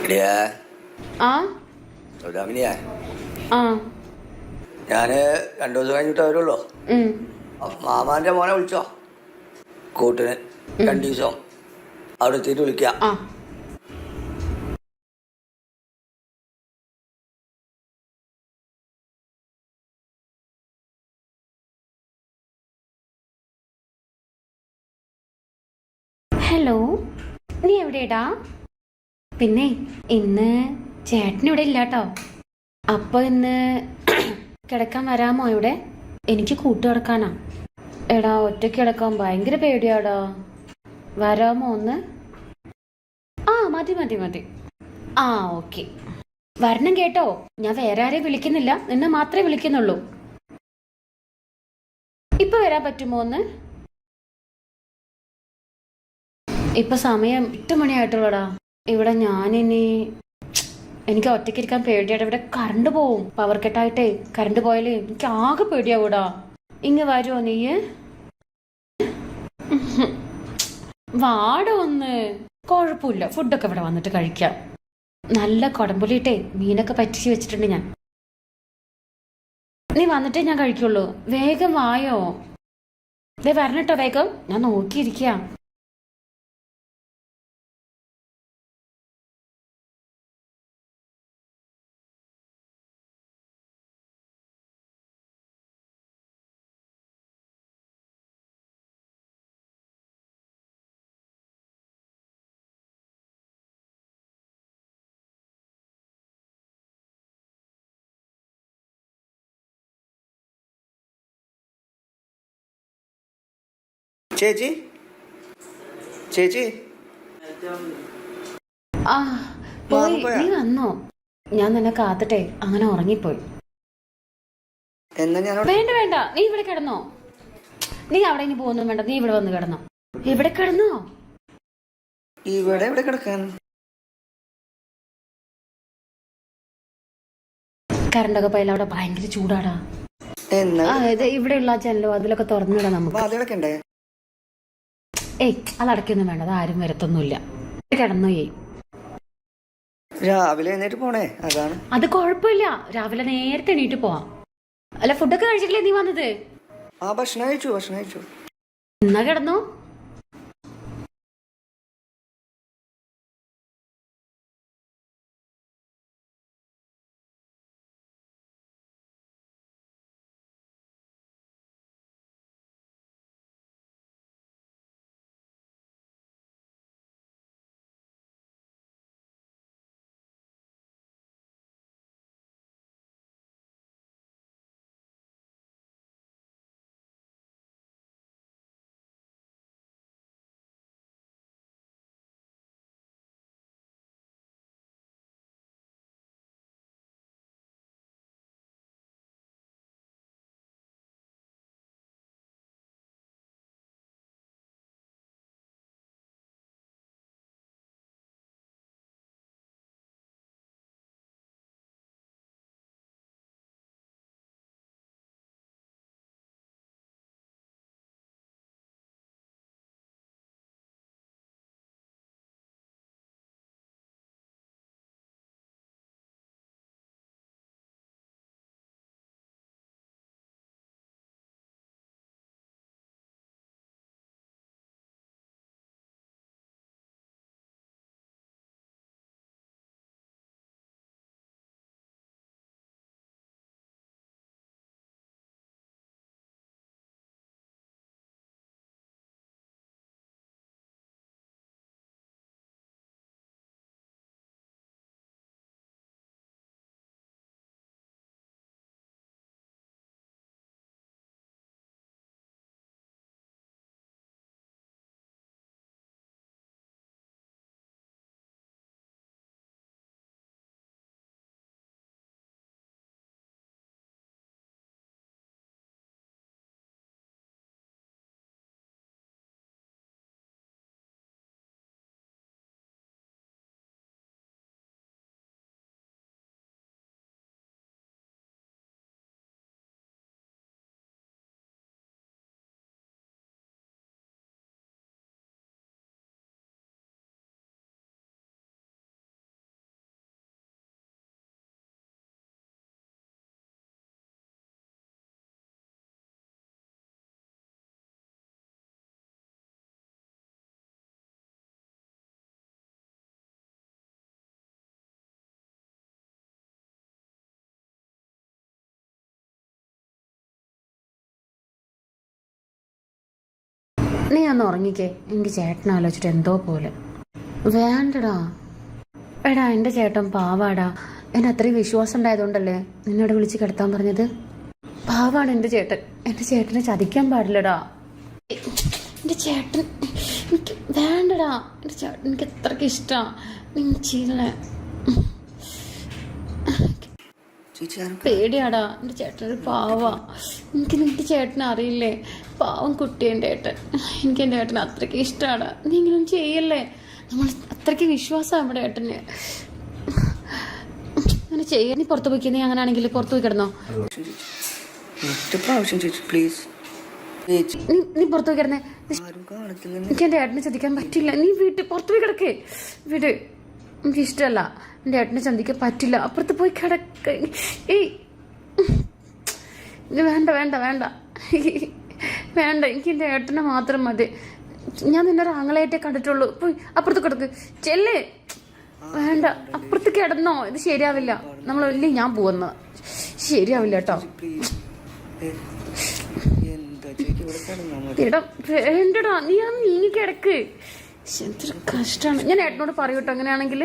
എടിയാ ആ സൗദാമിനിയാ ആ ഞാന് 2 ദിവസം കഴിഞ്ഞിട്ട് വരുള്ളൂ. ഉം. മാമാന്റെ മോനെ വിളിച്ചോ കൂട്ടിന് 2 ദിവസം അവിടെ എത്തിയിട്ട് വിളിക്കാം. ആ ഹലോ, നീ എവിടെയാടാ? പിന്നെ ഇന്ന് ചേട്ടനിവിടെ ഇല്ലാട്ടോ. അപ്പൊ ഇന്ന് കിടക്കാൻ വരാമോ ഇവിടെ? എനിക്ക് കൂട്ടു കിടക്കാനാ. എടാ, ഒറ്റയ്ക്ക് കിടക്കാൻ ഭയങ്കര പേടിയാടാ. വരാമോ ഒന്ന്? ആ മതി മതി മതി. ആ ഓക്കെ, വരണം കേട്ടോ. ഞാൻ വേറെ ആരെയും വിളിക്കുന്നില്ല, നിന്നെ മാത്രമേ വിളിക്കുന്നുള്ളൂ. ഇപ്പൊ വരാൻ പറ്റുമോ ഒന്ന്? ഇപ്പൊ സമയം 8 മണിയായിട്ടുള്ളടാ. ഇവിടെ ഞാനിനി എനിക്ക് ഒറ്റയ്ക്ക് ഇരിക്കാൻ പേടിയായിട്ട്. ഇവിടെ കറണ്ട് പോവും, പവർ കട്ടായിട്ടേ. കറണ്ട് പോയാലേ എനിക്ക് ആകെ പേടിയാവൂടാ. ഇങ്ങ് വരുമോ നീ? വാട ഒന്ന്. കുഴപ്പമില്ല, ഫുഡൊക്കെ ഇവിടെ വന്നിട്ട് കഴിക്കാം. നല്ല കുടംപുലിയിട്ടേ മീനൊക്കെ പറ്റിച്ച് വെച്ചിട്ടുണ്ട് ഞാൻ. നീ വന്നിട്ടേ ഞാൻ കഴിക്കുള്ളൂ. വേഗം വായോ. വരണട്ടോ വേഗം. ഞാൻ നോക്കിയിരിക്കാം. ചേച്ചി ചേച്ചി ആ പോയി. പോയാ? നീ വന്നോ? ഞാൻ നിന്നെ കാത്തിട്ടെ അങ്ങനെ ഉറങ്ങിപ്പോയി. എന്നാ ഞാൻ വേണ്ട വേണ്ട, നീ ഇവിടെ കിടന്നോ. നീ അവിടെ ഇനി പോകുന്നു വേണ്ട, നീ ഇവിടെ വന്ന് കിടന്നോ. ഇവിടെ കിടന്നോ. ഇവിടെ എവിടെ കിടക്കാൻ? കറണ്ടൊക്കെ പോയാലും അവിടെ ഭയങ്കര ചൂടാടാ. എന്നാ ആ ഇത് ഇവിടെയുള്ള ജനലോ അതിലൊക്കെ തുറന്നിടാം നമുക്ക്. വാതിലടക്കണ്ടേ? ഏയ് അത് അടയ്ക്കൊന്നും വേണ്ട, അത് ആരും വരത്തൊന്നുമില്ല. കിടന്നോ. രാവിലെ എഴുന്നേറ്റ് പോണേ, അതാണ്. അത് കുഴപ്പമില്ല, രാവിലെ നേരത്തെ എണീറ്റ് പോവാം. അല്ല, ഫുഡൊക്കെ കഴിച്ചിട്ടില്ലേ നീ വന്നത്? ആ ഭക്ഷണം കഴിച്ചു. എന്നാ കിടന്നോ. നീ ഒന്ന് ഉറങ്ങിക്കേ. എനിക്ക് ചേട്ടനെ ആലോചിച്ചിട്ട് എന്തോ പോലെ. വേണ്ടടാ. എടാ എൻ്റെ ചേട്ടൻ പാവാടാ. എന്നെ അത്രയും വിശ്വാസം ഉണ്ടായതുകൊണ്ടല്ലേ നിന്നോട് വിളിച്ച് കിടത്താൻ പറഞ്ഞത്. പാവാണ് എൻ്റെ ചേട്ടൻ. എൻ്റെ ചേട്ടനെ ചതിക്കാൻ പാടില്ലടാ. എൻ്റെ ചേട്ടൻ എനിക്ക് വേണ്ടടാ. എൻ്റെ ചേട്ടൻ എനിക്ക് അത്രയ്ക്ക് ഇഷ്ടമാണ്. നീ ചെയ്യലേ. പേടിയാടാ. എൻ്റെ ചേട്ടനൊരു പാവാ. എനിക്ക് നിന്റെ ചേട്ടനെ അറിയില്ലേ. പാവം കുട്ടി എൻ്റെ ഏട്ടൻ. എനിക്ക് എൻ്റെ ഏട്ടനെ അത്രയ്ക്ക് ഇഷ്ടമാണ്. നീ ഇങ്ങനെ ചെയ്യല്ലേ. നമ്മൾ അത്രയ്ക്ക് വിശ്വാസമാണ് നമ്മുടെ ഏട്ടന്. അങ്ങനെ ചെയ്യാൻ. നീ പുറത്ത് പോയിക്കേ. നീ അങ്ങനെ ആണെങ്കിൽ പുറത്ത് പോയി കിടന്നോ. നീ പുറത്ത് പോയി കിടന്നേ. എനിക്ക് എൻ്റെ ഏട്ടനെ ചതിക്കാൻ പറ്റില്ല. നീ വീട്ടിൽ പുറത്ത് പോയി കിടക്കേ. വീട് എനിക്ക് ഇഷ്ടമല്ല. എൻ്റെ ഏട്ടനെ ചന്തിക്കാൻ പറ്റില്ല. അപ്പുറത്ത് പോയി കിടക്ക. ഏയ് വേണ്ട വേണ്ട വേണ്ട വേണ്ട. എനിക്ക് എൻ്റെ ഏട്ടനെ മാത്രം മതി. ഞാൻ നിന്നെ ഒരു ആങ്ങളായിട്ടേ കണ്ടിട്ടുള്ളൂ. പോയി അപ്പുറത്ത് കിടക്ക്. ചെല്ലേ. വേണ്ട, അപ്പുറത്ത് കിടന്നോ. ഇത് ശരിയാവില്ല. നമ്മൾ വലിയ ഞാൻ പോവുന്ന ശരിയാവില്ല കേട്ടോ. ഇടം വേണ്ടടാ. നീ കിടക്ക്. എന്തൊരു കഷ്ടമാണ്. ഞാൻ ഏട്ടനോട് പറയൂട്ടോ അങ്ങനെയാണെങ്കിൽ.